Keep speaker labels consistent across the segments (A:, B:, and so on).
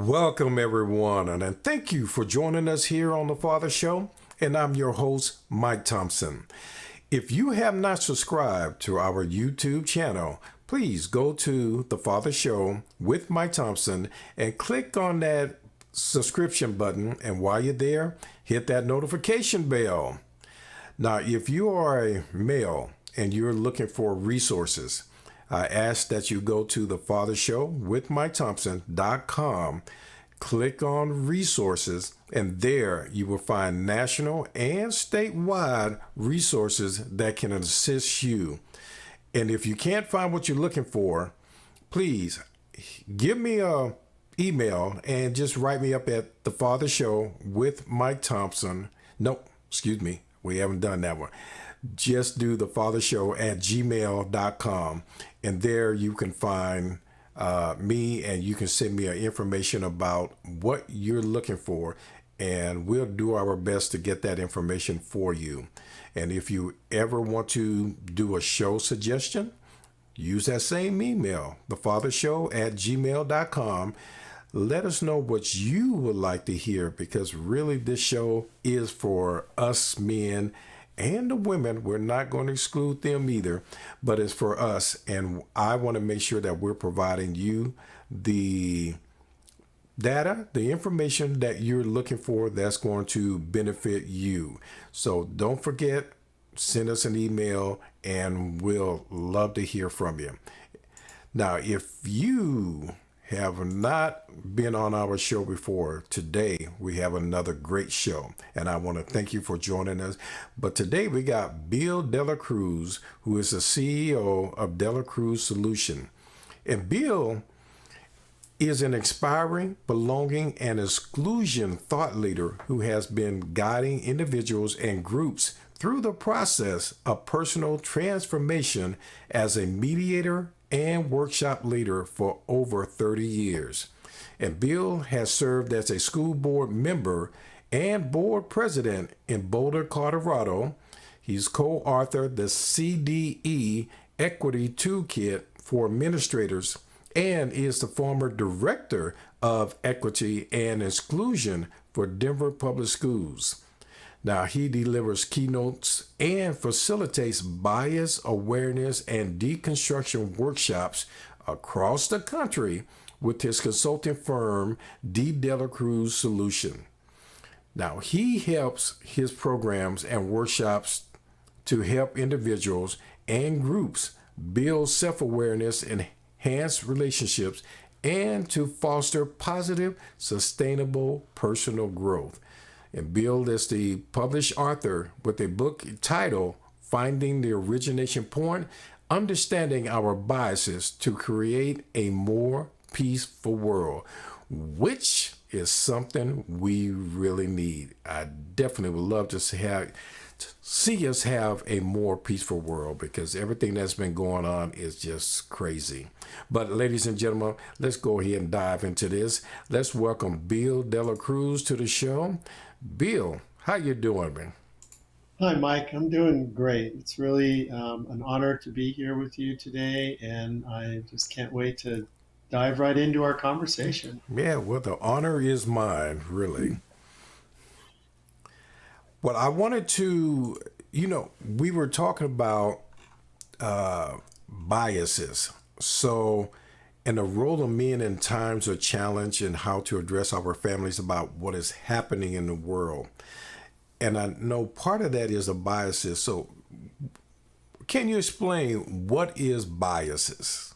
A: Welcome, everyone, and thank you for joining us here on The Father Show. And I'm your host, Mike Thompson. If you have not subscribed to our YouTube channel, please go to The Father Show with Mike Thompson and click on that subscription button. And while you're there, hit that notification bell. Now, if you are a male and you're looking for resources, I ask that you go to the Father Show with MikeThompson.com, click on resources, and there you will find national and statewide resources that can assist you. And if you can't find what you're looking for, please give me a email and just write me up at the Father Show with Mike Thompson. No, excuse me, we haven't done that one. Just do the Father Show at gmail.com, and there you can find me, and you can send me information about what you're looking for, and we'll do our best to get that information for you. And if you ever want to do a show suggestion, use that same email, thefathershow at gmail.com. Let us know what you would like to hear, because really this show is for us men and the women. We're not going to exclude them either, but it's for us. And I want to make sure that we're providing you the data, the information that you're looking for that's going to benefit you. So don't forget, send us an email and we'll love to hear from you. Now, if you have not been on our show before, today we have another great show, and I want to thank you for joining us. But today we got Bill Dela Cruz, who is the CEO of Dela Cruz Solution. And Bill is an inspiring, belonging, and exclusion thought leader who has been guiding individuals and groups through the process of personal transformation as a mediator and workshop leader for over 30 years. And Bill has served as a school board member and board president in Boulder, Colorado. He's co-authored the CDE Equity Toolkit for Administrators and is the former director of equity and exclusion for Denver Public Schools. Now, he delivers keynotes and facilitates bias awareness and deconstruction workshops across the country with his consulting firm, D. Dela Cruz Solution. Now, he helps his programs and workshops to help individuals and groups build self-awareness, enhance relationships, and to foster positive, sustainable personal growth. And Bill is the published author with a book titled Finding the Origination Point, Understanding Our Biases to Create a More Peaceful World, which is something we really need. I definitely would love to see us have a more peaceful world, because everything that's been going on is just crazy. But ladies and gentlemen, let's go ahead and dive into this. Let's welcome Bill Dela Cruz to the show. Bill, how you doing, man?
B: Hi, Mike. I'm doing great. It's really an honor to be here with you today, and I just can't wait to dive right into our conversation.
A: Yeah, well, the honor is mine, really. Well, I wanted to, we were talking about biases. So, and the role of men in times of challenge and how to address our families about what is happening in the world. And I know part of that is the biases. So can you explain what is biases?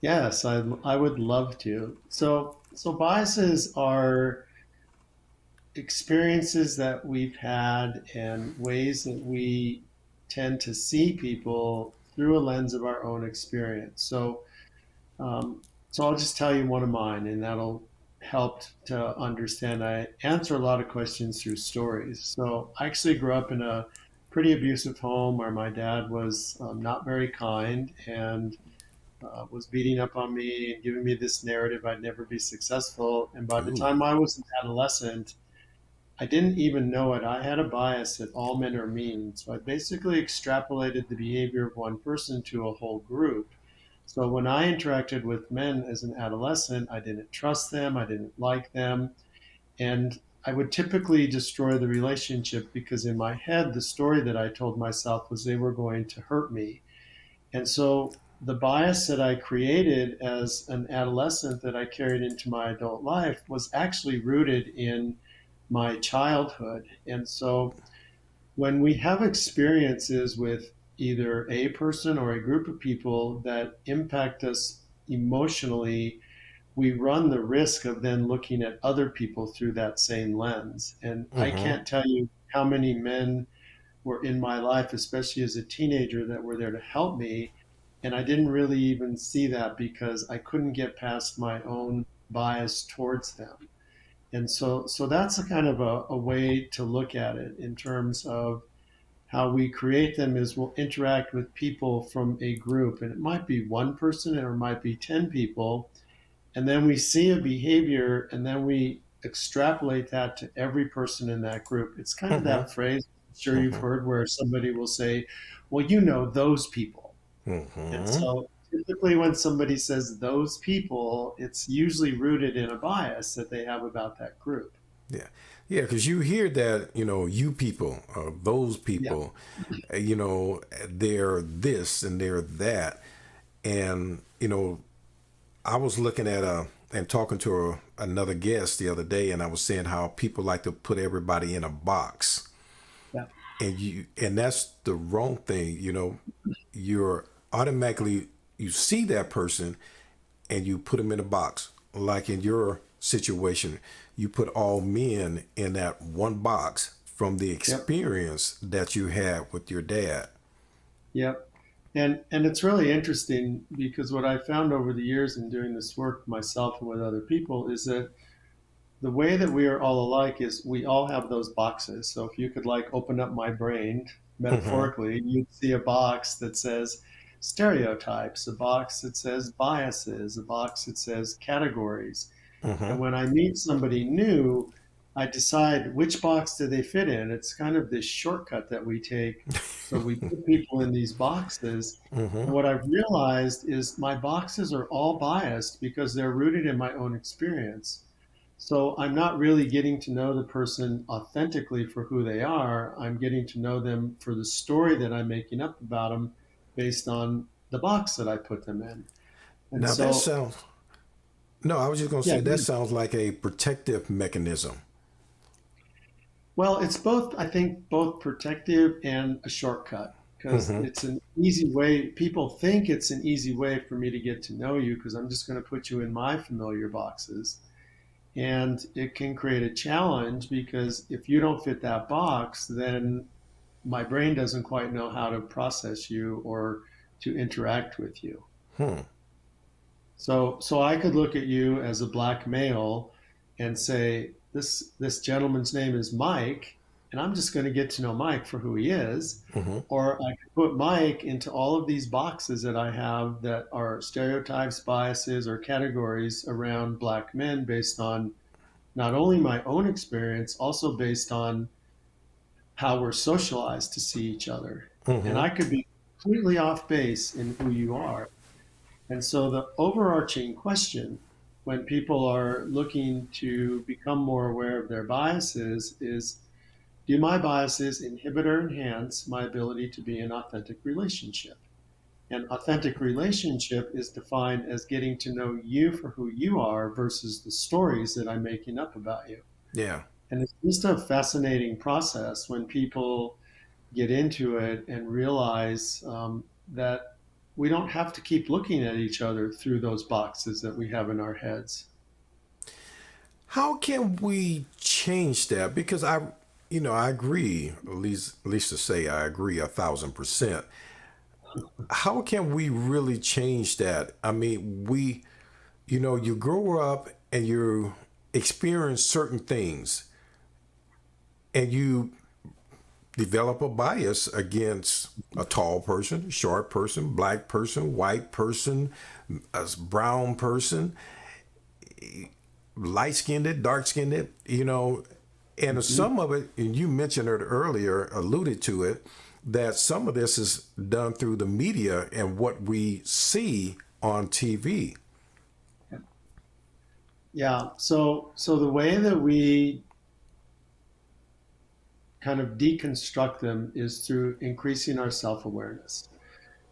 B: Yes, I would love to. So biases are experiences that we've had and ways that we tend to see people through a lens of our own experience. So I'll just tell you one of mine, and that'll help to understand. I answer a lot of questions through stories. So I actually grew up in a pretty abusive home where my dad was not very kind and was beating up on me and giving me this narrative I'd never be successful. And by the
A: Ooh,
B: time I was an adolescent, I didn't even know it. I had a bias that all men are mean. So I basically extrapolated the behavior of one person to a whole group. So when I interacted with men as an adolescent, I didn't trust them, I didn't like them, and I would typically destroy the relationship because in my head, the story that I told myself was they were going to hurt me. And so the bias that I created as an adolescent that I carried into my adult life was actually rooted in my childhood. And so when we have experiences with either a person or a group of people that impact us emotionally, we run the risk of then looking at other people through that same lens. And I
A: Mm-hmm.
B: can't tell you how many men were in my life, especially as a teenager, that were there to help me. And I didn't really even see that because I couldn't get past my own bias towards them. And so that's a kind of a way to look at it in terms of how we create them is we'll interact with people from a group, and it might be one person or it might be 10 people, and then we see a behavior and then we extrapolate that to every person in that group. It's kind of
A: Mm-hmm.
B: that phrase I'm sure you've
A: Mm-hmm.
B: heard where somebody will say, well, you know, those people. And
A: Mm-hmm.
B: so typically when somebody says those people, it's usually rooted in a bias that they have about that group.
A: Yeah. Yeah, because you hear that, you people, those
B: Yeah.
A: people, they're this and they're that. And, I was looking at and talking to another guest the other day, and I was saying how people like to put everybody in a box.
B: Yeah.
A: And that's the wrong thing. You're automatically, you see that person and you put them in a box. Like in your situation, you put all men in that one box from the
B: Yep.
A: experience that you had with your dad.
B: Yep. And it's really interesting because what I found over the years in doing this work myself and with other people is that the way that we are all alike is we all have those boxes. So if you could like open up my brain
A: Mm-hmm.
B: metaphorically, you'd see a box that says stereotypes, a box that says biases, a box that says categories.
A: Mm-hmm.
B: And when I meet somebody new, I decide which box do they fit in. It's kind of this shortcut that we take. So we put people in these boxes.
A: Mm-hmm.
B: And what I've realized is my boxes are all biased because they're rooted in my own experience. So I'm not really getting to know the person authentically for who they are. I'm getting to know them for the story that I'm making up about them based on the box that I put them in. And
A: Now that
B: so,
A: sounds, no, I was just going to
B: yeah,
A: say that sounds like a protective mechanism.
B: well, it's both, I think, both protective and a shortcut because
A: Mm-hmm.
B: it's an easy way. People think it's an easy way for me to get to know you because I'm just going to put you in my familiar boxes. And it can create a challenge because if you don't fit that box, then my brain doesn't quite know how to process you or to interact with you.
A: Hmm.
B: So I could look at you as a black male and say, this gentleman's name is Mike, and I'm just going to get to know Mike for who he is.
A: Mm-hmm.
B: Or I could put Mike into all of these boxes that I have that are stereotypes, biases, or categories around black men based on not only my own experience, also based on how we're socialized to see each other. And
A: Mm-hmm.
B: I could be completely off base in who you are. And so the overarching question when people are looking to become more aware of their biases is, do my biases inhibit or enhance my ability to be in authentic relationship? And authentic relationship is defined as getting to know you for who you are versus the stories that I'm making up about you.
A: Yeah.
B: And it's just a fascinating process when people get into it and realize that we don't have to keep looking at each other through those boxes that we have in our heads.
A: How can we change that? Because I agree. At least to say I agree 1,000%. How can we really change that? I mean, you grow up and you experience certain things, and you develop a bias against a tall person, short person, black person, white person, a brown person, light skinned, dark skinned, and
B: Mhm.
A: some of it, and you mentioned it earlier, alluded to it, that some of this is done through the media and what we see on TV.
B: Yeah. So the way that we kind of deconstruct them is through increasing our self-awareness.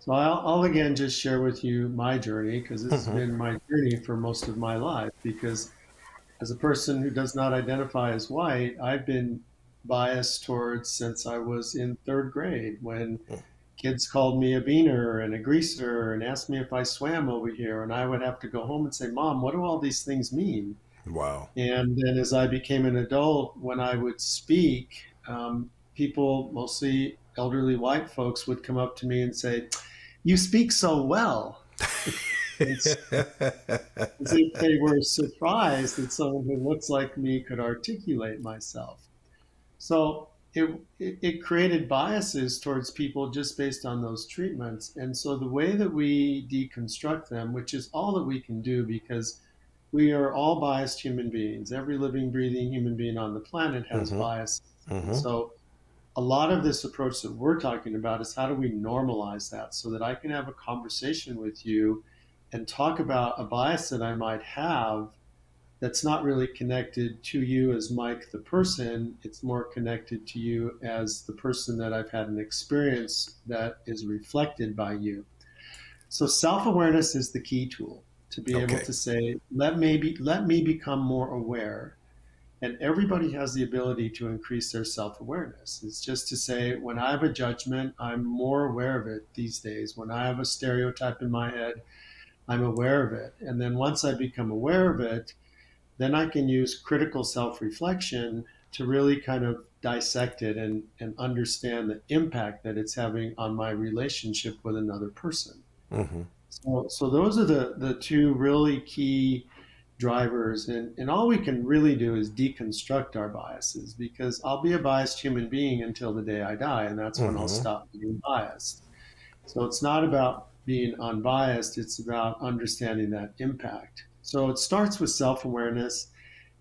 B: So I'll again just share with you my journey because this has
A: Hmm.
B: been my journey for most of my life. Because as a person who does not identify as white, I've been biased towards since I was in third grade when kids called me a beaner and a greaser and asked me if I swam over here. And I would have to go home and say, Mom, what do all these things mean?
A: Wow.
B: And then as I became an adult, when I would speak, people, mostly elderly white folks, would come up to me and say, "You speak so well." It's as if they were surprised that someone who looks like me could articulate myself. So it created biases towards people just based on those treatments. And so the way that we deconstruct them, which is all that we can do because we are all biased human beings. Every living, breathing human being on the planet has
A: Hmm.
B: biases. And
A: Hmm.
B: so a lot of this approach that we're talking about is how do we normalize that so that I can have a conversation with you and talk about a bias that I might have that's not really connected to you as Mike the person. It's more connected to you as the person that I've had an experience that is reflected by you. So self-awareness is the key tool to be able
A: Okay.
B: to say, let me become more aware. And everybody has the ability to increase their self-awareness. It's just to say, when I have a judgment, I'm more aware of it these days. When I have a stereotype in my head, I'm aware of it. And then once I become aware of it, then I can use critical self-reflection to really kind of dissect it and understand the impact that it's having on my relationship with another person.
A: Hmm.
B: So those are the two really key drivers. And all we can really do is deconstruct our biases because I'll be a biased human being until the day I die, and that's when I'll
A: Hmm.
B: stop being biased. So it's not about being unbiased, it's about understanding that impact. So it starts with self awareness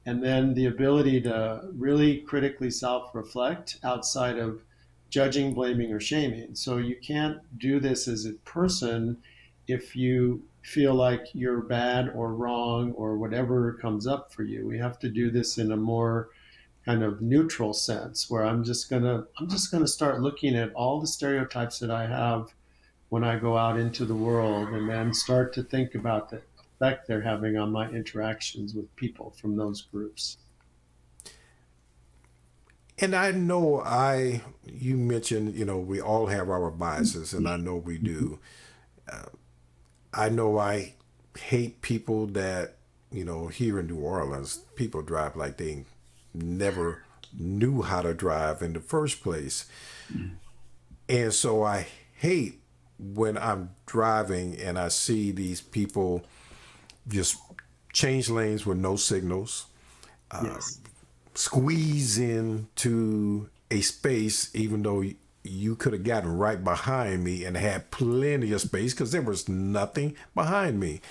B: and then the ability to really critically self reflect outside of judging, blaming, or shaming. So you can't do this as a person if you feel like you're bad or wrong or whatever comes up for you. We have to do this in a more kind of neutral sense where I'm just gonna start looking at all the stereotypes that I have when I go out into the world and then start to think about the effect they're having on my interactions with people from those groups.
A: And you mentioned, we all have our biases, and I know we do. I know I hate people that, here in New Orleans, people drive like they never knew how to drive in the first place. And so I hate when I'm driving and I see these people just change lanes with no signals,
B: Yes.
A: squeeze into a space, even though you could have gotten right behind me and had plenty of space because there was nothing behind me.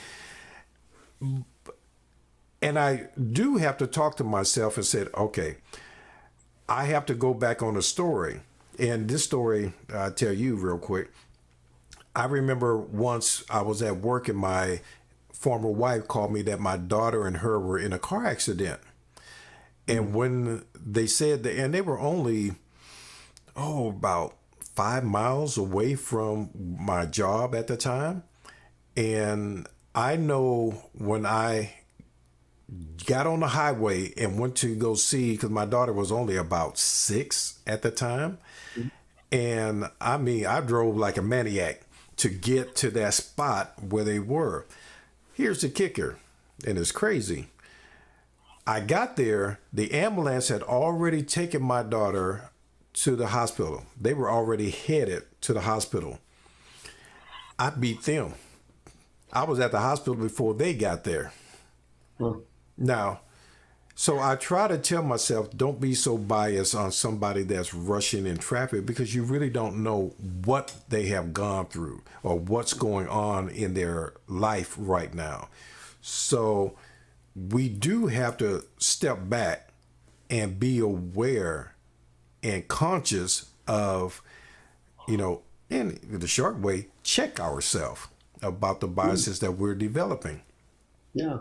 A: And I do have to talk to myself and said, okay, I have to go back on the story. And this story, I'll tell you real quick. I remember once I was at work and my former wife called me that my daughter and her were in a car accident. And
B: Mm.
A: when they said that, and they were only, about 5 miles away from my job at the time. And I know when I got on the highway and went to go see, because my daughter was only about 6 at the time. And I mean, I drove like a maniac to get to that spot where they were. Here's the kicker, and it's crazy. I got there, the ambulance had already taken my daughter to the hospital. They were already headed to the hospital. I beat them. I was at the hospital before they got there.
B: Well,
A: Now, so I try to tell myself, don't be so biased on somebody that's rushing in traffic because you really don't know what they have gone through or what's going on in their life right now. So we do have to step back and be aware and conscious of, in the short way, check ourselves. about the biases that we're developing.
B: Yeah.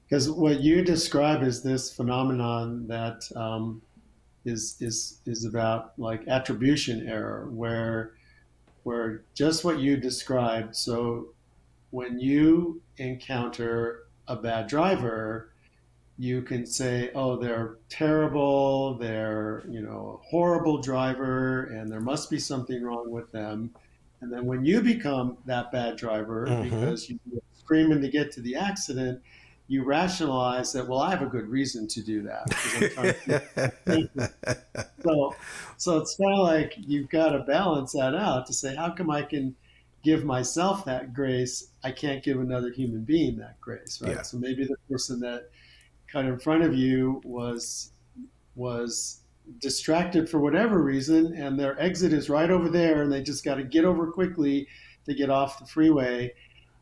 B: Because what you describe is this phenomenon that is about like attribution error, where just what you described. So when you encounter a bad driver, you can say, "Oh, they're terrible. They're a horrible driver, and there must be something wrong with them." And then when you become that bad driver
A: Mm-hmm.
B: because you were screaming to get to the accident, you rationalize that, well, I have a good reason to do that because I'm trying to keep my safety. So, so it's kind of like you've got to balance that out to say, how come I can give myself that grace? I can't give another human being that grace,
A: Yeah.
B: right? So maybe the person that cut in front of you was distracted for whatever reason, and their exit is right over there, and they just got to get over quickly to get off the freeway.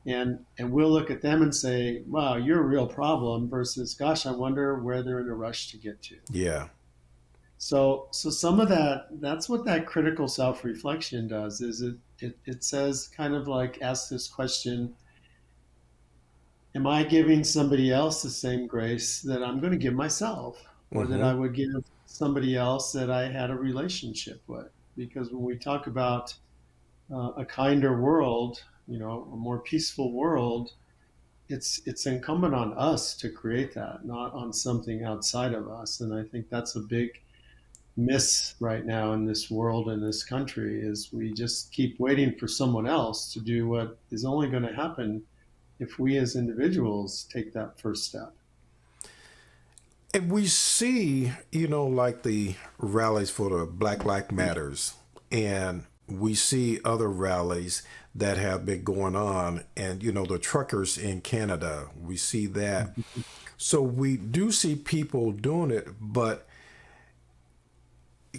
B: And we'll look at them and say, "Wow, you're a real problem." Versus, "Gosh, I wonder where they're in a rush to get to."
A: Yeah.
B: So some of that's what that critical self-reflection does. Is it says kind of like ask this question: am I giving somebody else the same grace that I'm going to give myself, or that I
A: Mm-hmm.
B: would give somebody else that I had a relationship with? Because when we talk about a kinder world, a more peaceful world, it's incumbent on us to create that, not on something outside of us. And I think that's a big miss right now in this world, in this country, is we just keep waiting for someone else to do what is only going to happen if we as individuals take that first step.
A: And we see, like the rallies for the Black Lives Matters, and we see other rallies that have been going on, and the truckers in Canada, we see that. So we do see people doing it, but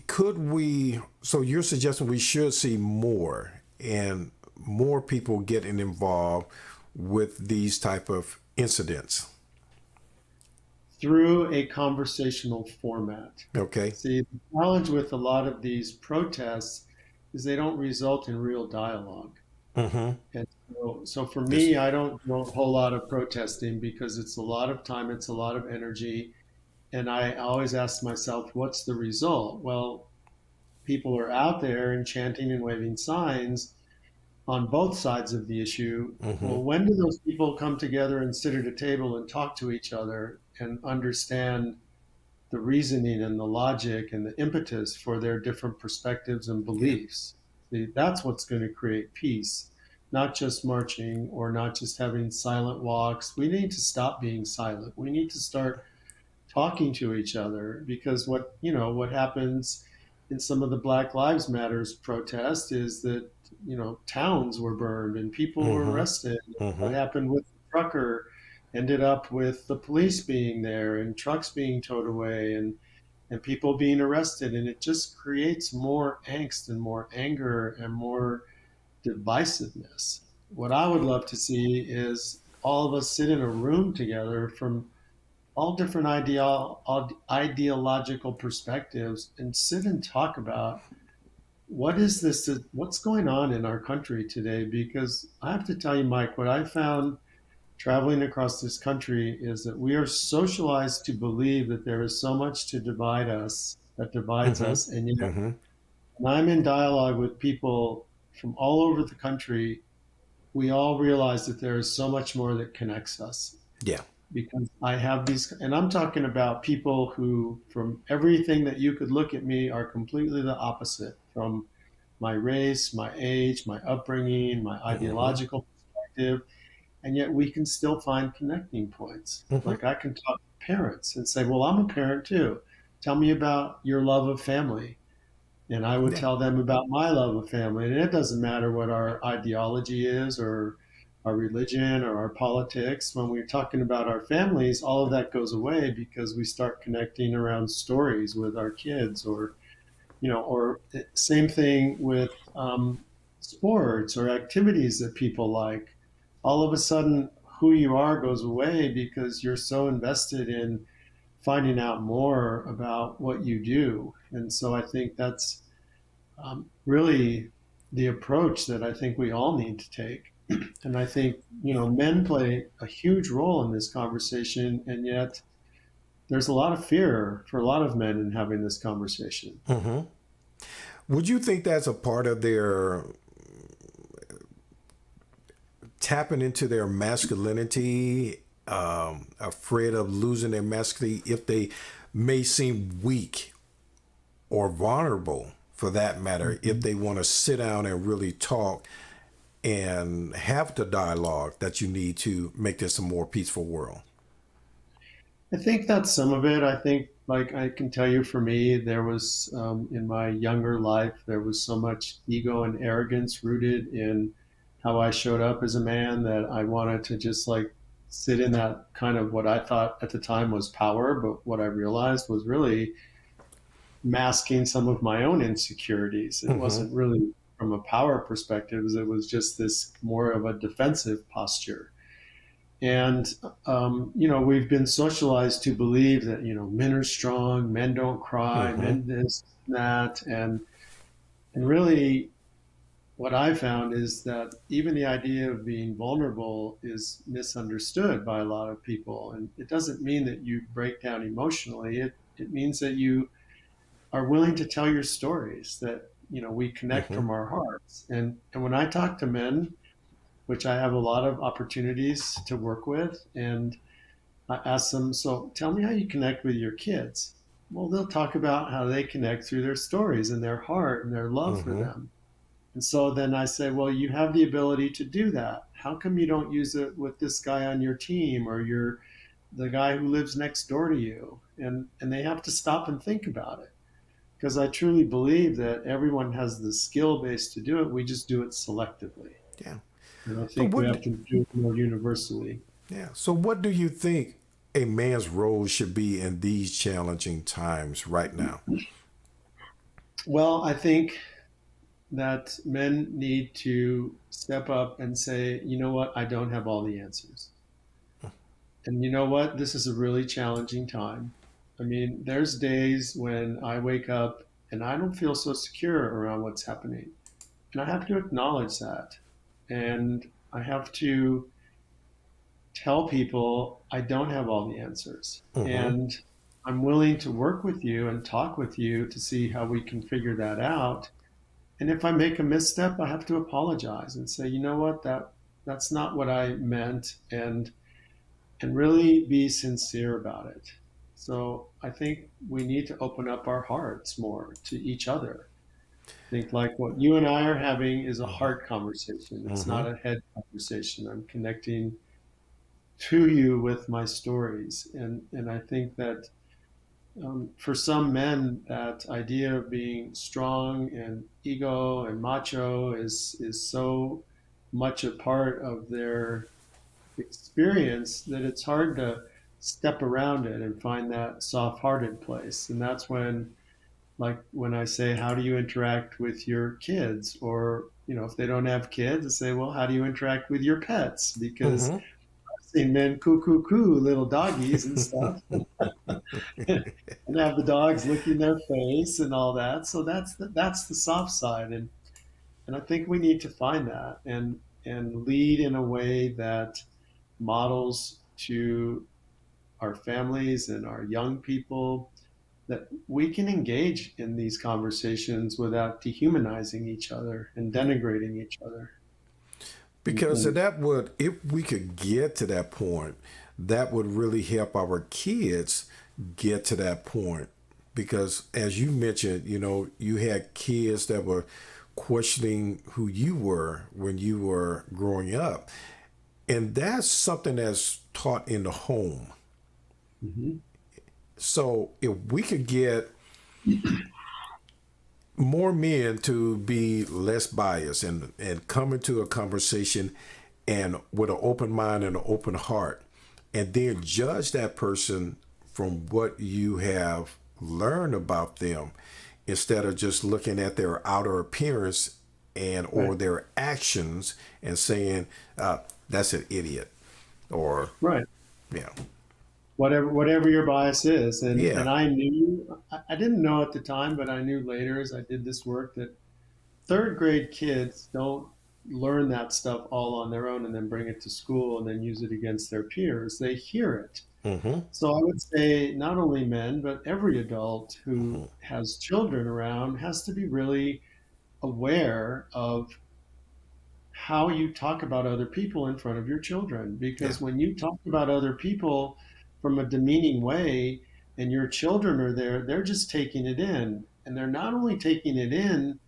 A: could we? So you're suggesting we should see more and more people getting involved with these type of incidents.
B: Through a conversational format.
A: Okay.
B: See, the challenge with a lot of these protests is they don't result in real dialogue.
A: Mm-hmm.
B: And so for
A: This.
B: me, I don't do a whole lot of protesting because it's a lot of time, it's a lot of energy. And I always ask myself, what's the result? Well, people are out there and chanting and waving signs on both sides of the issue.
A: Mm-hmm.
B: Well, when do those people come together and sit at a table and talk to each other and understand the reasoning and the logic and the impetus for their different perspectives and
A: Yeah.
B: beliefs? See, that's what's going to create peace, not just marching or not just having silent walks. We need to stop being silent. We need to start talking to each other because what happens in some of the Black Lives Matters protests is that towns were burned and people were
A: Mm-hmm.
B: arrested. What
A: Mm-hmm.
B: happened with the trucker ended up with the police being there and trucks being towed away and people being arrested, and it just creates more angst and more anger and more divisiveness. What I would love to see is all of us sit in a room together from all different ideological perspectives and sit and talk about what's going on in our country today. Because I have to tell you, Mike, what I found traveling across this country is that we are socialized to believe that there is so much to divide us that divides
A: Mm-hmm.
B: us. And yet
A: Mm-hmm.
B: when I'm in dialogue with people from all over the country, we all realize that there is so much more that connects us.
A: Yeah.
B: Because I have these, and I'm talking about people who, from everything that you could look at me, are completely the opposite from my race, my age, my upbringing, my
A: Mm-hmm.
B: ideological perspective. And yet we can still find connecting points.
A: Mm-hmm.
B: Like I can talk to parents and say, well, I'm a parent too. Tell me about your love of family. And I would
A: Yeah.
B: tell them about my love of family. And it doesn't matter what our ideology is or our religion or our politics. When we're talking about our families, all of that goes away because we start connecting around stories with our kids, or same thing with sports or activities that people like. All of a sudden, who you are goes away because you're so invested in finding out more about what you do. And so I think that's really the approach that I think we all need to take. And I think, men play a huge role in this conversation, and yet there's a lot of fear for a lot of men in having this conversation.
A: Hmm. Would you think that's a part of their tapping into their masculinity, afraid of losing their masculinity if they may seem weak or vulnerable for that matter, if
B: Mhm.
A: they want to sit down and really talk and have the dialogue that you need to make this a more peaceful world?
B: I think that's some of it. I think, like, I can tell you for me, there was, in my younger life, there was so much ego and arrogance rooted in how I showed up as a man that I wanted to just like sit in that kind of what I thought at the time was power, but what I realized was really masking some of my own insecurities. It
A: Hmm.
B: wasn't really from a power perspective, it was just this more of a defensive posture. And, we've been socialized to believe that, men are strong, men don't cry,
A: Hmm.
B: men this, that. And really, what I found is that even the idea of being vulnerable is misunderstood by a lot of people. And it doesn't mean that you break down emotionally, it means that you are willing to tell your stories, that, we connect
A: Hmm.
B: from our hearts. And when I talk to men, which I have a lot of opportunities to work with, and I ask them, so tell me how you connect with your kids. Well, they'll talk about how they connect through their stories and their heart and their love for
A: Hmm.
B: them. And so then I say, well, you have the ability to do that. How come you don't use it with this guy on your team or the guy who lives next door to you? And they have to stop and think about it, because I truly believe that everyone has the skill base to do it. We just do it selectively.
A: Yeah.
B: And I
A: So
B: think we
A: what?
B: have to do it more universally.
A: Yeah. So what do you think a man's role should be in these challenging times right now?
B: Well, I think that men need to step up and say, you know what, I don't have all the answers. And you know what, this is a really challenging time. I mean, there's days when I wake up and I don't feel so secure around what's happening. And I have to acknowledge that. And I have to tell people I don't have all the answers.
A: Hmm.
B: And I'm willing to work with you and talk with you to see how we can figure that out. And if I make a misstep, I have to apologize and say, you know what, that's not what I meant, and really be sincere about it. So I think we need to open up our hearts more to each other. I think like what you and I are having is a heart conversation. It's
A: Hmm.
B: not a head conversation. I'm connecting to you with my stories, and I think that, for some men, that idea of being strong and ego and macho is so much a part of their experience that it's hard to step around it and find that soft-hearted place. And that's when, like, when I say, how do you interact with your kids? Or, if they don't have kids, I say, well, how do you interact with your pets? Because
A: Hmm.
B: I've seen men coo coo coo little doggies and stuff, and have the dogs licking their face and all that. So that's the soft side, and I think we need to find that and lead in a way that models to our families and our young people that we can engage in these conversations without dehumanizing each other and denigrating each other.
A: Because
B: And
A: that would, if we could get to that point, that would really help our kids get to that point. Because as you mentioned, you had kids that were questioning who you were when you were growing up. And that's something that's taught in the home.
B: mhm.
A: So if we could get more men to be less biased and come into a conversation and with an open mind and an open heart, and then judge that person from what you have learned about them instead of just looking at their outer appearance and or
B: Right,
A: their actions and saying, that's an idiot, or
B: right.
A: yeah.
B: Whatever your bias is, and
A: Yeah.
B: I knew, I didn't know at the time, but I knew later as I did this work that third grade kids don't. learn that stuff all on their own and then bring it to school and then use it against their peers. They hear it.
A: Mm-hmm.
B: So I would say not only men, but every adult who
A: Mm-hmm.
B: has children around has to be really aware of how you talk about other people in front of your children.
A: Yeah.
B: Because when you talk about other people from a demeaning way and your children are there, they're just taking it in. And they're not only taking it in,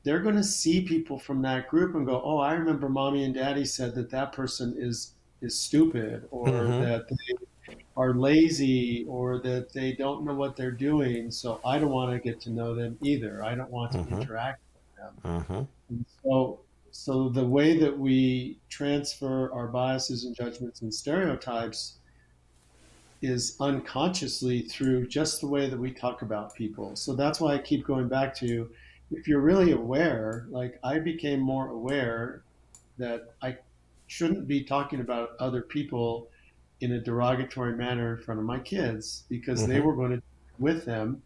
B: they're going to see people from that group and go, "Oh, I remember mommy and daddy said that that person is stupid, or
A: Mm-hmm.
B: that they are lazy, or that they don't know what they're doing. So I don't want to get to know them either. I don't want to
A: Mm-hmm.
B: interact with them."
A: Mm-hmm.
B: And so the way that we transfer our biases and judgments and stereotypes is unconsciously through just the way that we talk about people. So that's why I keep going back to, if you're really aware, like I became more aware that I shouldn't be talking about other people in a derogatory manner in front of my kids, because they
A: Mm-hmm.
B: were going to with them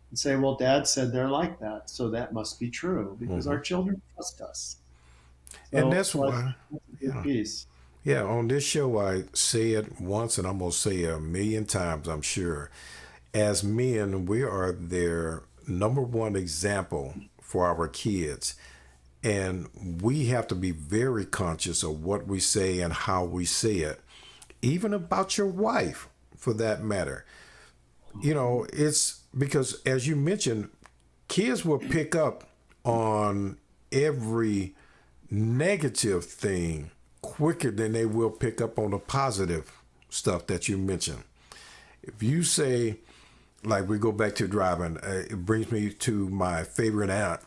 B: and say, well, dad said they're like that, so that must be true, because
A: Mm-hmm.
B: our children trust us.
A: And
B: So
A: that's
B: I think
A: why,
B: that's a big
A: yeah.
B: piece.
A: Yeah, on this show, I say it once and I'm going to say it a million times, I'm sure. As men, we are their number one example for our kids. And we have to be very conscious of what we say and how we say it, even about your wife, for that matter. It's because, as you mentioned, kids will pick up on every negative thing quicker than they will pick up on the positive stuff that you mentioned. If you say, like, we go back to driving, it brings me to my favorite aunt,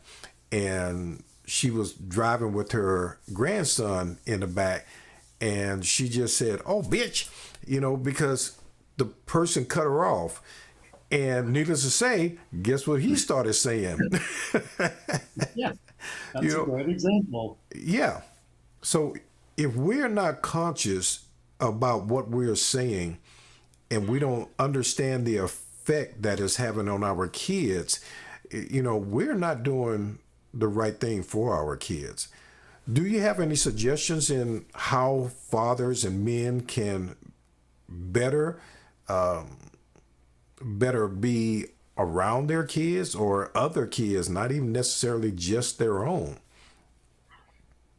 A: and she was driving with her grandson in the back, and she just said, "Oh, bitch," because the person cut her off. And needless to say, guess what he started saying?
B: Yeah,
A: you
B: that's a
A: know,
B: great example.
A: yeah. So if we're not conscious about what we're saying and we don't understand the effect that it's having on our kids, we're not doing the right thing for our kids. Do you have any suggestions in how fathers and men can better better be around their kids or other kids, not even necessarily just their own?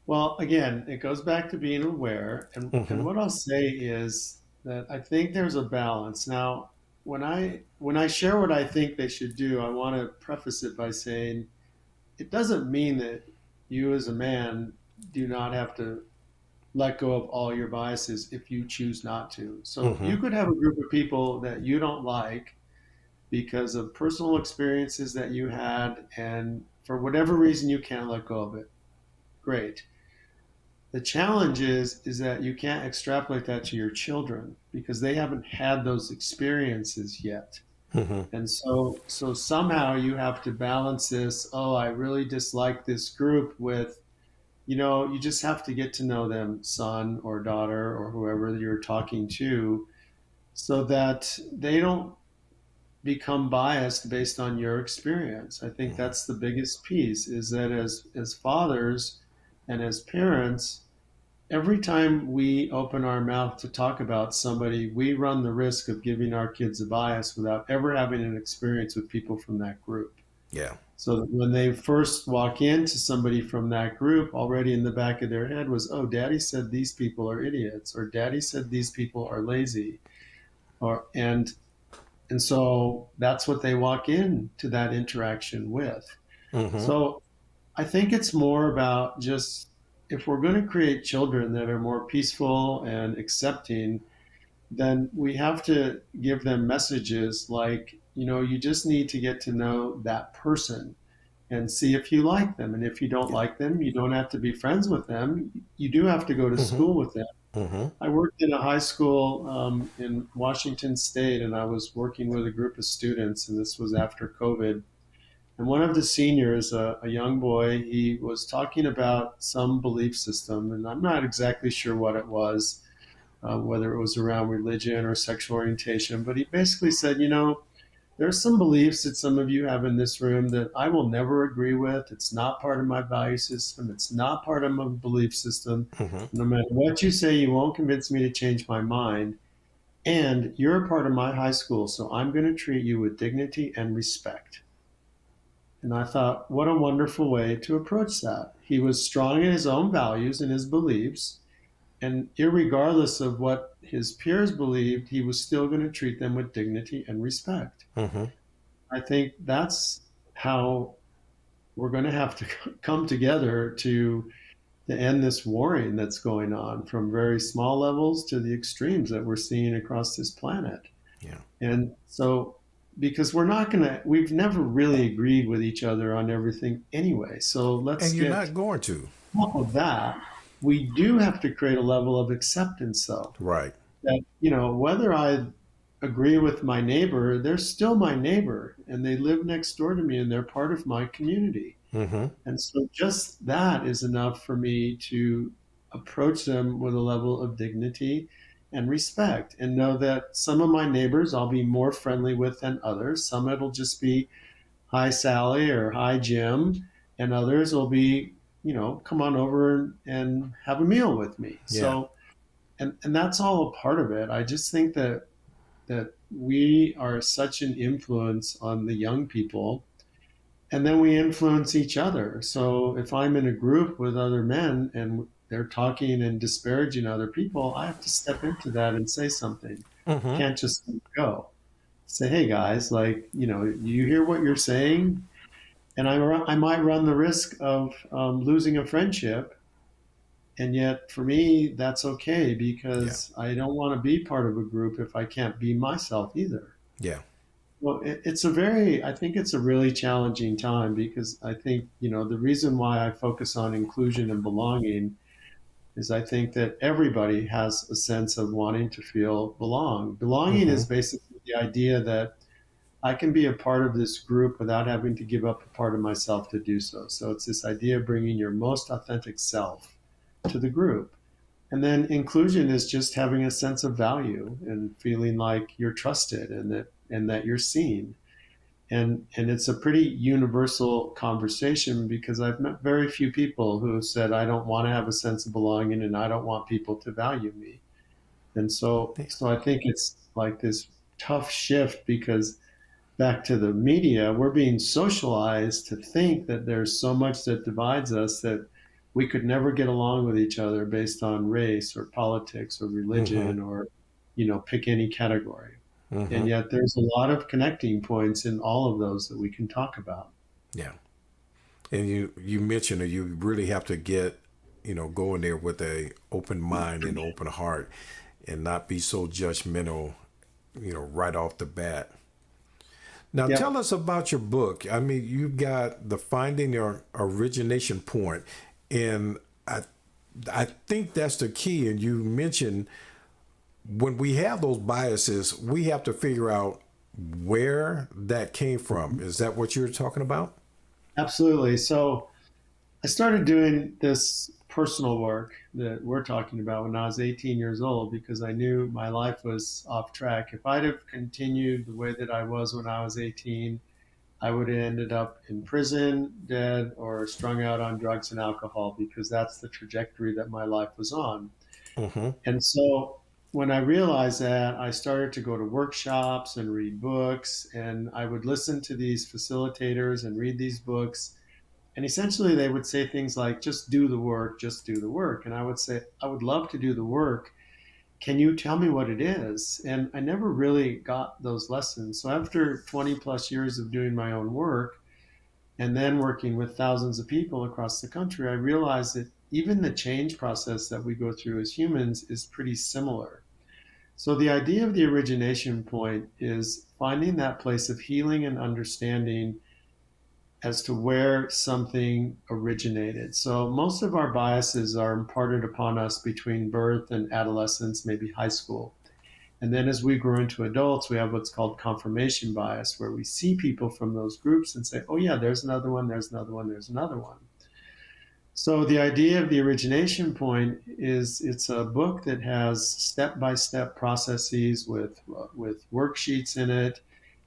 B: Well, again, it goes back to being aware. And
A: Mm-hmm.
B: what I'll say is that I think there's a balance. Now, when I share what I think they should do, I want to preface it by saying it doesn't mean that you as a man do not have to let go of all your biases if you choose not to. So
A: Mm-hmm.
B: you could have a group of people that you don't like because of personal experiences that you had, and for whatever reason you can't let go of it. Great. The challenge is that you can't extrapolate that to your children because they haven't had those experiences yet.
A: Mm-hmm.
B: And so somehow you have to balance this, oh, I really dislike this group, with, you just have to get to know them, son or daughter or whoever you're talking to, so that they don't become biased based on your experience. I think
A: Mm-hmm.
B: that's the biggest piece, is that as fathers and as parents, every time we open our mouth to talk about somebody, we run the risk of giving our kids a bias without ever having an experience with people from that group.
A: Yeah.
B: So that when they first walk into somebody from that group, already in the back of their head was, oh, daddy said these people are idiots, or daddy said these people are lazy. Or and and so that's what they walk into that interaction with.
A: Mm-hmm.
B: So I think it's more about just, if we're going to create children that are more peaceful and accepting, then we have to give them messages like, you just need to get to know that person and see if you like them. And if you don't
A: Yeah.
B: like them, you don't have to be friends with them. You do have to go to
A: Mm-hmm.
B: school with them.
A: Mm-hmm.
B: I worked in a high school in Washington State, and I was working with a group of students, and this was after COVID. And one of the seniors, a young boy, he was talking about some belief system, and I'm not exactly sure what it was, whether it was around religion or sexual orientation, but he basically said, there's some beliefs that some of you have in this room that I will never agree with. It's not part of my value system. It's not part of my belief system.
A: Hmm.
B: No matter what you say, you won't convince me to change my mind. And you're a part of my high school, so I'm going to treat you with dignity and respect. And I thought, what a wonderful way to approach that. He was strong in his own values and his beliefs. And irregardless of what his peers believed, he was still going to treat them with dignity and respect.
A: Hmm.
B: I think that's how we're going to have to come together to end this warring that's going on from very small levels to the extremes that we're seeing across this planet.
A: Yeah.
B: And so, because we've never really agreed with each other on everything anyway. So let's
A: And you're
B: get
A: not going to.
B: top of that. We do have to create a level of acceptance, though,
A: Right.
B: that, whether I agree with my neighbor, they're still my neighbor and they live next door to me and they're part of my community.
A: Hmm.
B: And so just that is enough for me to approach them with a level of dignity and respect and know that some of my neighbors I'll be more friendly with than others. Some it'll just be hi Sally or hi Jim, and others will be, come on over and have a meal with me.
A: Yeah.
B: So and that's all a part of it. I just think that we are such an influence on the young people, and then we influence each other. So if I'm in a group with other men and they're talking and disparaging other people, I have to step into that and say something. I
A: Hmm.
B: can't just go. Say, hey guys, like, you hear what you're saying? And I might run the risk of losing a friendship. And yet, for me, that's okay
A: Yeah.
B: because I don't want to be part of a group if I can't be myself either.
A: Yeah.
B: Well, I think it's a really challenging time because I think, the reason why I focus on inclusion and belonging is I think that everybody has a sense of wanting to feel belong. Belonging
A: Hmm.
B: is basically the idea that I can be a part of this group without having to give up a part of myself to do so. So it's this idea of bringing your most authentic self to the group. And then inclusion is just having a sense of value and feeling like you're trusted and that you're seen. And it's a pretty universal conversation because I've met very few people who have said I don't want to have a sense of belonging and I don't want people to value me. And so I think it's like this tough shift because back to the media, we're being socialized to think that there's so much that divides us that we could never get along with each other based on race or politics or
A: Hmm.
B: religion or, pick any category. And
A: Hmm.
B: yet there's a lot of connecting points in all of those that we can talk about.
A: Yeah. And you mentioned that you really have to get, go in there with a open mind and open heart and not be so judgmental, right off the bat. Now
B: Yep.
A: tell us about your book. I mean, you've got the Finding Your Origination Point, and I think that's the key. And you mentioned when we have those biases, we have to figure out where that came from. Is that what you're talking about?
B: Absolutely. So I started doing this personal work that we're talking about when I was 18 years old because I knew my life was off track. If I'd have continued the way that I was when I was 18, I would have ended up in prison, dead, or strung out on drugs and alcohol because that's the trajectory that my life was on.
A: Mm-hmm.
B: And so when I realized that, I started to go to workshops and read books, and I would listen to these facilitators and read these books. And essentially, they would say things like, just do the work, just do the work. And I would say, I would love to do the work. Can you tell me what it is? And I never really got those lessons. So after 20 plus years of doing my own work and then working with thousands of people across the country, I realized that even the change process that we go through as humans is pretty similar. So the idea of the origination point is finding that place of healing and understanding as to where something originated. So most of our biases are imparted upon us between birth and adolescence, maybe high school. And then as we grow into adults, we have what's called confirmation bias, where we see people from those groups and say, oh, yeah, there's another one, there's another one, there's another one. So the idea of the origination point is it's a book that has step-by-step processes with worksheets in it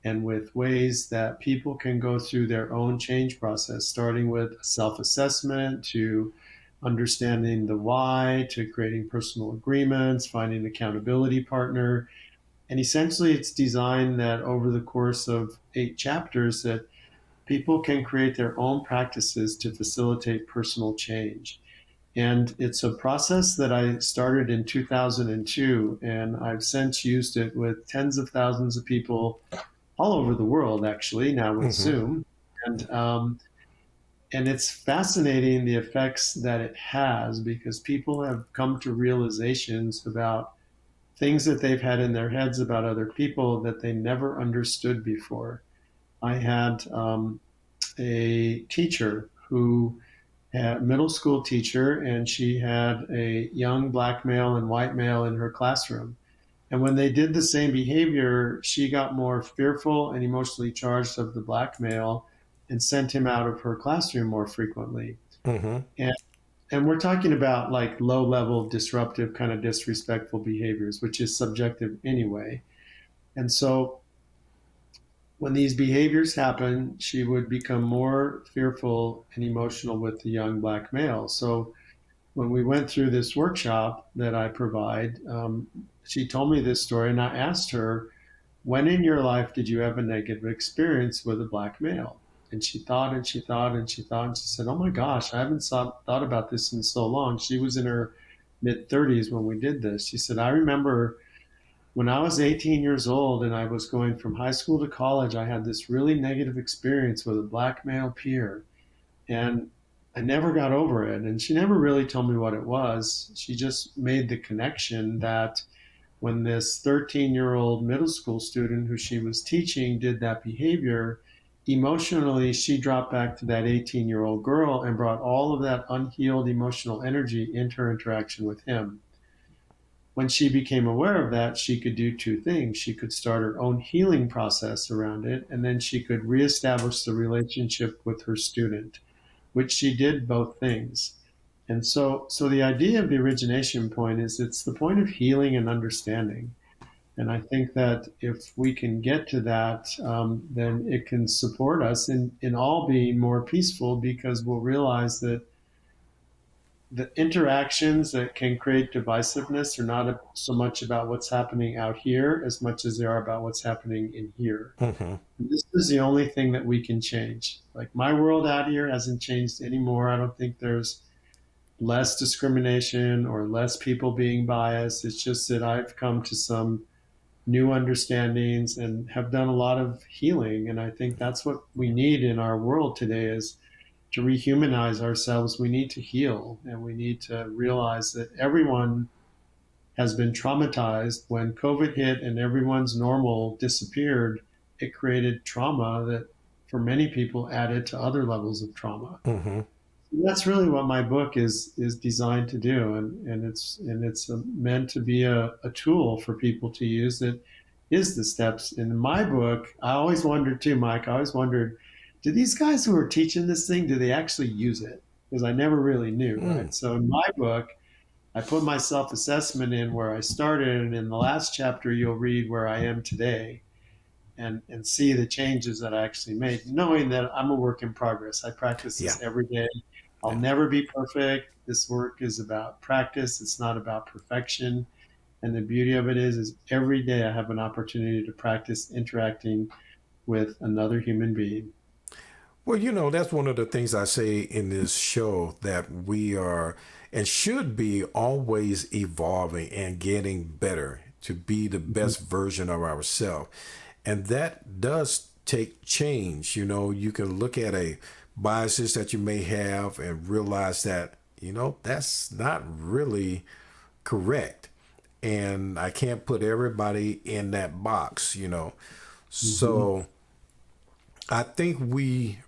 B: and with ways that people can go through their own change process, starting with self-assessment to understanding the why, to creating personal agreements, finding an accountability partner. And essentially it's designed that over the course of 8 chapters that people can create their own practices to facilitate personal change. And it's a process that I started in 2002, and I've since used it with tens of thousands of people all over the world, actually, now with
A: Mm-hmm.
B: Zoom. And, um, and it's fascinating the effects that it has because people have come to realizations about things that they've had in their heads about other people that they never understood before. I had a teacher who had a middle school teacher, and she had a young black male and white male in her classroom. And when they did the same behavior, she got more fearful and emotionally charged of the black male and sent him out of her classroom more frequently.
A: Mm-hmm.
B: And and we're talking about like low level disruptive kind of disrespectful behaviors, which is subjective anyway. And so when these behaviors happen, she would become more fearful and emotional with the young black male. So when we went through this workshop that I provide, she told me this story, and I asked her, when in your life did you have a negative experience with a black male? And she thought and she thought and she thought, and she said, oh my gosh, I haven't thought about this in so long. She was in her mid 30s when we did this. She said, I remember when I was 18 years old and I was going from high school to college, I had this really negative experience with a black male peer. And I never got over it. And she never really told me what it was. She just made the connection that when this 13-year-old middle school student who she was teaching did that behavior, emotionally, she dropped back to that 18-year-old girl and brought all of that unhealed emotional energy into her interaction with him. When she became aware of that, she could do two things. She could start her own healing process around it, and then she could reestablish the relationship with her student, which she did both things. And so the idea of the origination point is it's the point of healing and understanding. And I think that if we can get to that, then it can support us in all being more peaceful because we'll realize that the interactions that can create divisiveness are not so much about what's happening out here as much as they are about what's happening in here.
A: Mm-hmm.
B: And this is the only thing that we can change. Like my world out here hasn't changed anymore. I don't think there's less discrimination or less people being biased. It's just that I've come to some new understandings and have done a lot of healing. And I think that's what we need in our world today is to rehumanize ourselves. We need to heal and we need to realize that everyone has been traumatized. When COVID hit and everyone's normal disappeared, it created trauma that for many people added to other levels of trauma.
A: Mm-hmm.
B: That's really what my book is designed to do, and it's meant to be a tool for people to use. That is the steps in my book. I always wondered too, Mike. I always wondered, do these guys who are teaching this thing, do they actually use it? Because I never really knew,
A: Mm.
B: right? So in my book, I put my self-assessment in where I started, and in the last chapter, you'll read where I am today and see the changes that I actually made, knowing that I'm a work in progress. I practice
A: Yeah.
B: this every day. I'll
A: Yeah.
B: never be perfect. This work is about practice. It's not about perfection. And the beauty of it is every day I have an opportunity to practice interacting with another human being.
A: Well, that's one of the things I say in this show that we are and should be always evolving and getting better to be the best version of ourselves. And that does take change. You can look at a biases that you may have and realize that, that's not really correct. And I can't put everybody in that box.
B: Mm-hmm.
A: So I think we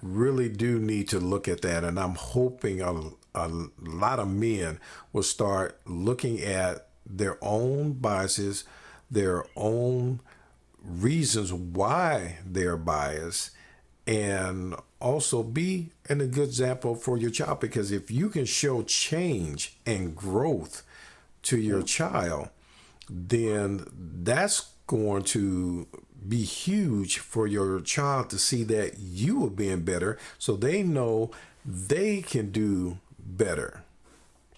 A: really do need to look at that. And I'm hoping a lot of men will start looking at their own biases, their own reasons why they're biased, and also be a good example for your child. Because if you can show change and growth to your child, then that's going to be huge for your child to see that you are being better so they know they can do better.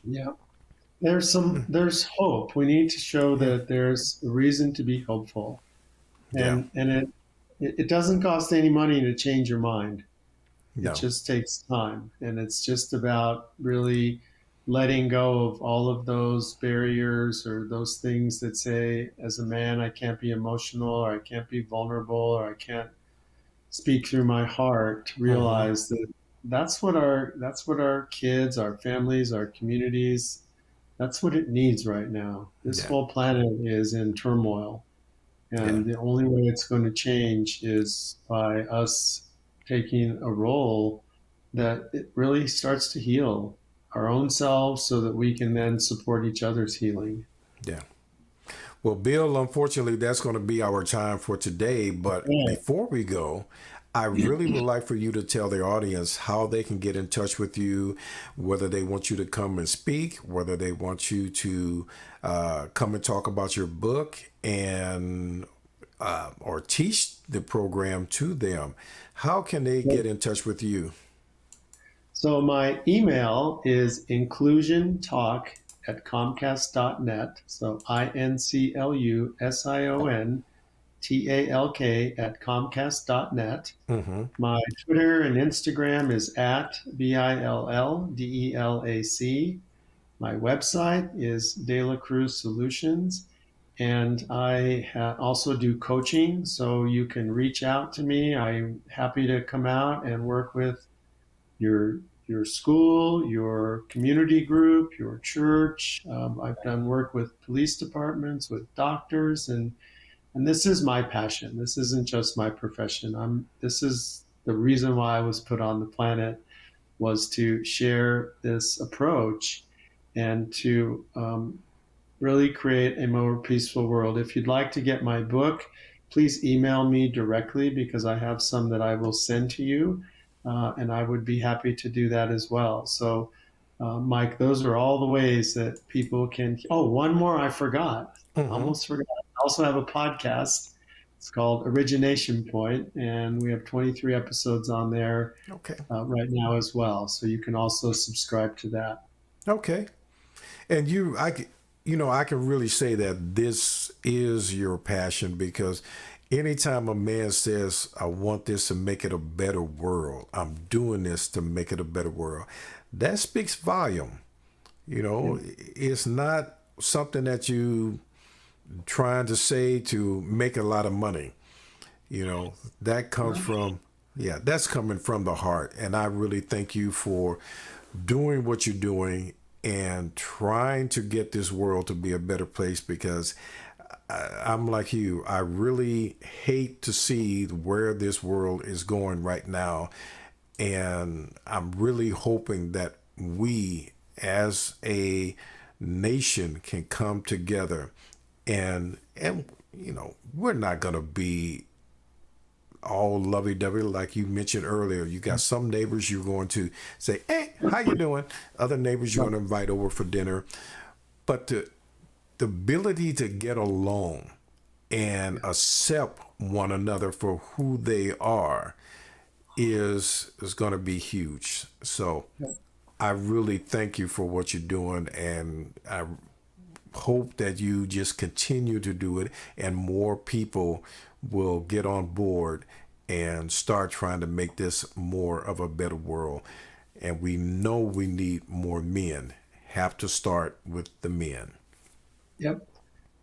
B: Yeah. There's hope. We need to show
A: Yeah.
B: that there's a reason to be hopeful.
A: Yeah.
B: And it doesn't cost any money to change your mind. It
A: No.
B: just takes time. And it's just about really letting go of all of those barriers or those things that say, as a man, I can't be emotional, or I can't be vulnerable, or I can't speak through my heart. To
A: Hmm.
B: realize that that's what our kids, our families, our communities, that's what it needs right now. This
A: Yeah.
B: whole planet is in turmoil.
A: Yeah.
B: And the only way it's going to change is by us taking a role that it really starts to heal our own selves so that we can then support each other's healing.
A: Yeah. Well, Bill, unfortunately, that's going to be our time for today. But
B: Yeah.
A: before we go, I really would like for you to tell the audience how they can get in touch with you, whether they want you to come and speak, whether they want you to come and talk about your book and or teach the program to them. How can they get in touch with you?
B: So my email is inclusiontalk@comcast.net. So inclusiontalk@comcast.net.
A: Mm-hmm.
B: My Twitter and Instagram is at BILLDELAC. My website is De La Cruz Solutions. And I also do coaching, so you can reach out to me. I'm happy to come out and work with your your school, your community group, your church. I've done work with police departments, with doctors, and this is my passion. This isn't just my profession. This is the reason why I was put on the planet, was to share this approach and to really create a more peaceful world. If you'd like to get my book, please email me directly, because I have some that I will send to you, and I would be happy to do that as well. So, Mike, those are all the ways that people can. Oh, one more I forgot.
A: Mm-hmm.
B: Almost forgot. I also have a podcast. It's called Origination Point, and we have 23 episodes on there
A: Okay.
B: right now as well. So you can also subscribe to that.
A: Okay. And I can really say that this is your passion because anytime a man says, I want this to make it a better world, I'm doing this to make it a better world, that speaks volume.
B: Yeah.
A: It's not something that you trying to say to make a lot of money. That comes from, yeah, that's coming from the heart. And I really thank you for doing what you're doing and trying to get this world to be a better place because I'm like you. I really hate to see where this world is going right now. And I'm really hoping that we as a nation can come together and we're not going to be all lovey-dovey like you mentioned earlier. You got some neighbors you're going to say, hey, how you doing? Other neighbors you're going to invite over for dinner. But the ability to get along and accept one another for who they are is going to be huge. So I really thank you for what you're doing, and I hope that you just continue to do it and more people will get on board and start trying to make this more of a better world. And we know we need more men. Have to start with the men.
B: Yep.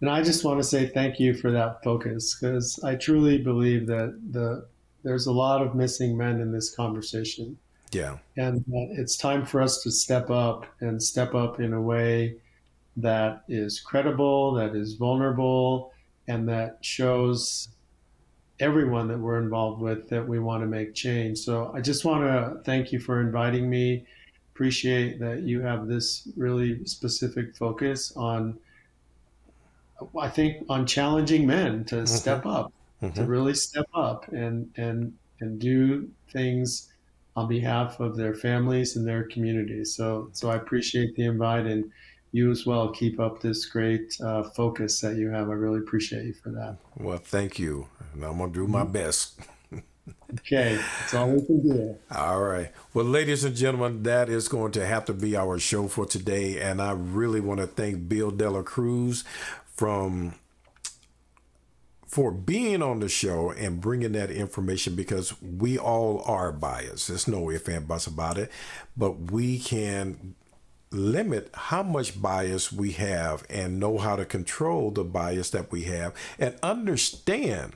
B: And I just want to say thank you for that focus, because I truly believe that there's a lot of missing men in this conversation,
A: Yeah.
B: and that it's time for us to step up, and step up in a way that is credible, that is vulnerable, and that shows everyone that we're involved with that we want to make change. So I just want to thank you for inviting me. Appreciate that you have this really specific focus on, I think, on challenging men to
A: Mm-hmm.
B: step up, to
A: Mm-hmm.
B: really step up and do things on behalf of their families and their communities. So I appreciate the invite, and you as well. Keep up this great focus that you have. I really appreciate you for that.
A: Well, thank you. and I'm going to do my best.
B: Okay, that's all we can do.
A: All right. Well, ladies and gentlemen, that is going to have to be our show for today. And I really want to thank Bill Dela Cruz for being on the show and bringing that information, because we all are biased. There's no ifs and buts about it, but we can limit how much bias we have and know how to control the bias that we have and understand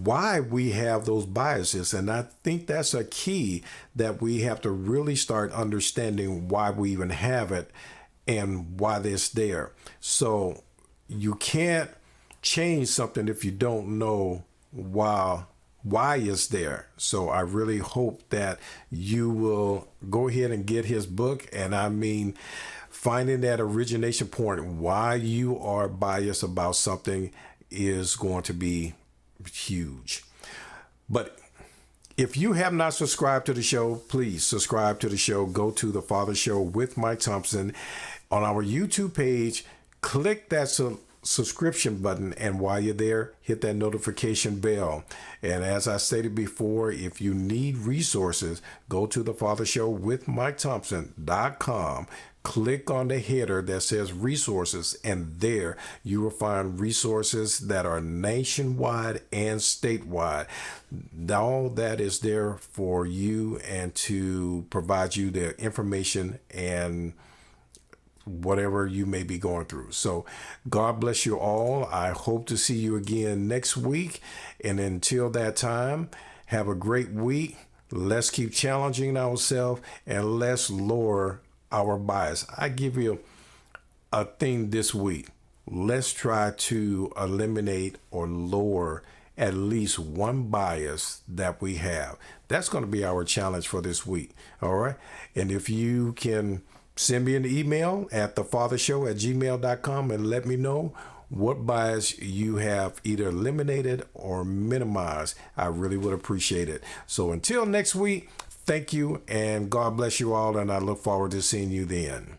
A: why we have those biases. And I think that's a key, that we have to really start understanding why we even have it and why it's there. So you can't change something if you don't know why it's there. So I really hope that you will go ahead and get his book. And I mean, finding that origination point, why you are biased about something, is going to be huge. But if you have not subscribed to the show, please subscribe to the show. Go to The Father Show with Mike Thompson on our YouTube page. Click that subscription button, and while you're there, hit that notification bell. And as I stated before, if you need resources, go to The Father Show with Mike Thompson.com. Click on the header that says resources, and there you will find resources that are nationwide and statewide. All that is there for you and to provide you the information and whatever you may be going through. So God bless you all. I hope to see you again next week. And until that time, have a great week. Let's keep challenging ourselves, and let's lower our bias. I give you a thing this week. Let's try to eliminate or lower at least one bias that we have. That's going to be our challenge for this week. All right. And if you can send me an email at thefathershow@gmail.com and let me know what bias you have either eliminated or minimized. I really would appreciate it. So until next week, thank you, and God bless you all, and I look forward to seeing you then.